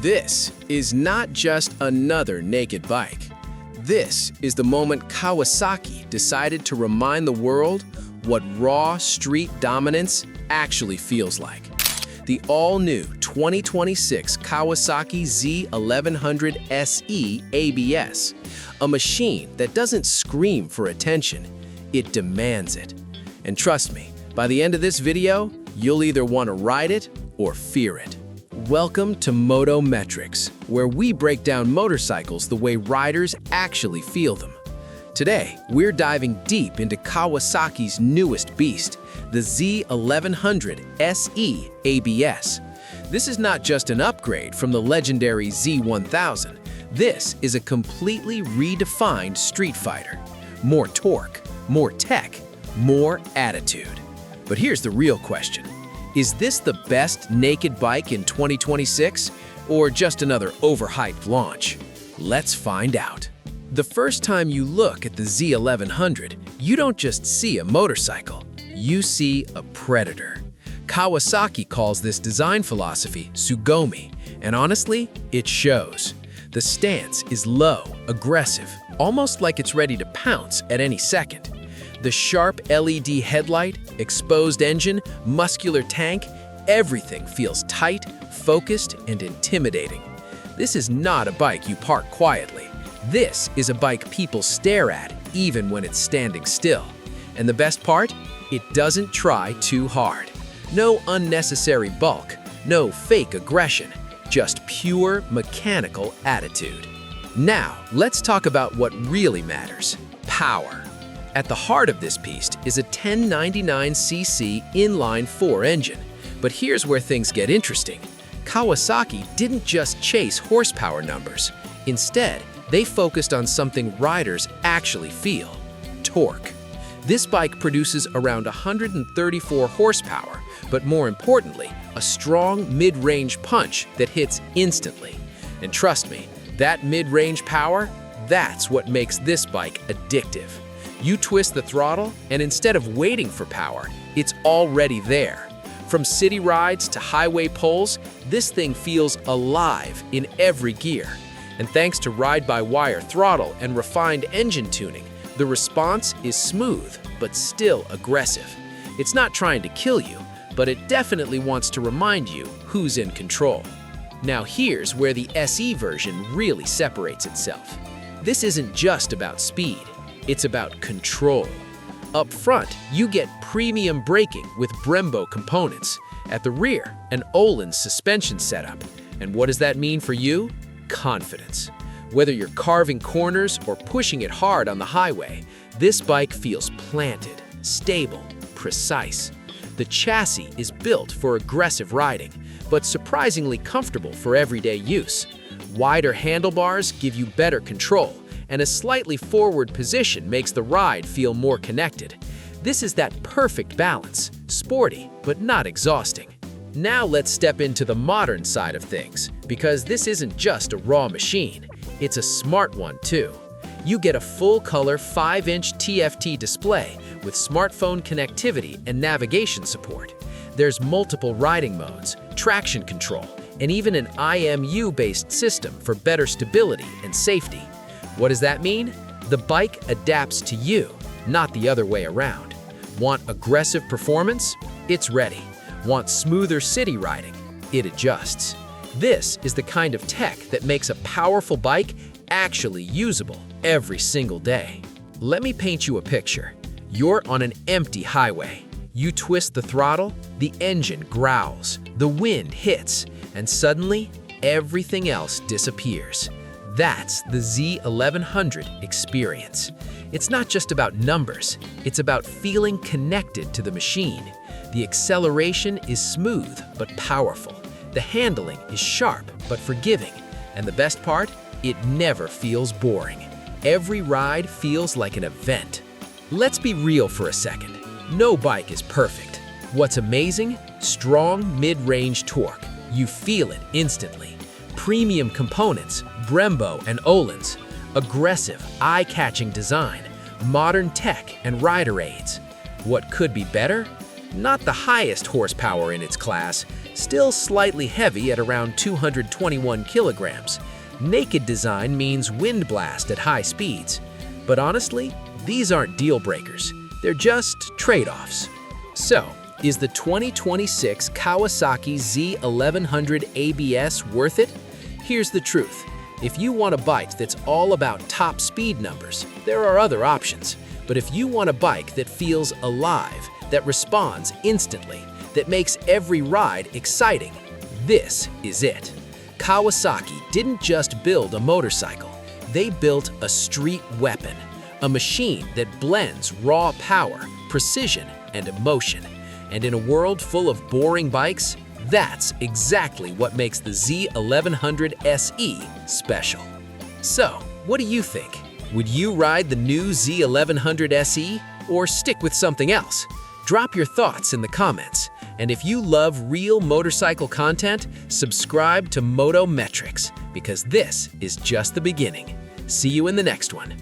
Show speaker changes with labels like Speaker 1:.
Speaker 1: This is not just another naked bike. This is the moment Kawasaki decided to remind the world what raw street dominance actually feels like. The all-new 2026 Kawasaki Z1100 SE ABS, a machine that doesn't scream for attention, it demands it. And trust me, by the end of this video, you'll either want to ride it or fear it. Welcome to Moto Metrics, where we break down motorcycles the way riders actually feel them. Today, we're diving deep into Kawasaki's newest beast, the Z1100 SE ABS. This is not just an upgrade from the legendary Z1000. This is a completely redefined street fighter. More torque, more tech, more attitude. But here's the real question. Is this the best naked bike in 2026, or just another overhyped launch? Let's find out. The first time you look at the Z1100, you don't just see a motorcycle, you see a predator. Kawasaki calls this design philosophy Tsugomi, and honestly, it shows. The stance is low, aggressive, almost like it's ready to pounce at any second. The sharp LED headlight, exposed engine, muscular tank, everything feels tight, focused, and intimidating. This is not a bike you park quietly. This is a bike people stare at, even when it's standing still. And the best part? It doesn't try too hard. No unnecessary bulk, no fake aggression, just pure mechanical attitude. Now, let's talk about what really matters: power. At the heart of this beast is a 1099cc inline-4 engine. But here's where things get interesting. Kawasaki didn't just chase horsepower numbers. Instead, they focused on something riders actually feel: torque. This bike produces around 134 horsepower, but more importantly, a strong mid-range punch that hits instantly. And trust me, that mid-range power, that's what makes this bike addictive. You twist the throttle, and instead of waiting for power, it's already there. From city rides to highway pulls, this thing feels alive in every gear. And thanks to ride-by-wire throttle and refined engine tuning, the response is smooth, but still aggressive. It's not trying to kill you, but it definitely wants to remind you who's in control. Now here's where the SE version really separates itself. This isn't just about speed. It's about control. Up front, you get premium braking with Brembo components. At the rear, an Öhlins suspension setup. And what does that mean for you? Confidence. Whether you're carving corners or pushing it hard on the highway, this bike feels planted, stable, precise. The chassis is built for aggressive riding, but surprisingly comfortable for everyday use. Wider handlebars give you better control, and a slightly forward position makes the ride feel more connected. This is that perfect balance, sporty but not exhausting. Now let's step into the modern side of things, because this isn't just a raw machine, it's a smart one too. You get a full-color 5-inch TFT display with smartphone connectivity and navigation support. There's multiple riding modes, traction control, and even an IMU-based system for better stability and safety. What does that mean? The bike adapts to you, not the other way around. Want aggressive performance? It's ready. Want smoother city riding? It adjusts. This is the kind of tech that makes a powerful bike actually usable every single day. Let me paint you a picture. You're on an empty highway. You twist the throttle, the engine growls, the wind hits, and suddenly, everything else disappears. That's the Z1100 experience. It's not just about numbers, it's about feeling connected to the machine. The acceleration is smooth but powerful. The handling is sharp but forgiving. And the best part? It never feels boring. Every ride feels like an event. Let's be real for a second. No bike is perfect. What's amazing? Strong mid-range torque. You feel it instantly. Premium components, Brembo and Öhlins. Aggressive, eye-catching design. Modern tech and rider aids. What could be better? Not the highest horsepower in its class,
Speaker 2: Still slightly heavy at around 221 kilograms. Naked design means wind blast at high speeds. But honestly, these aren't deal breakers. They're just trade-offs. So, is the 2026 Kawasaki Z1100 ABS worth it? Here's the truth. If you want a bike that's all about top speed numbers, there are other options. But if you want a bike that feels alive, that responds instantly, that makes every ride exciting, this is it. Kawasaki didn't just build a motorcycle, they built a street weapon, a machine that blends raw power, precision, and emotion. And in a world full of boring bikes, that's exactly what makes the Z1100 SE special. So, what do you think? Would you ride the new Z1100 SE or stick with something else? Drop your thoughts in the comments. And if you love real motorcycle content, subscribe to Moto Metrics, because this is just the beginning. See you in the next one.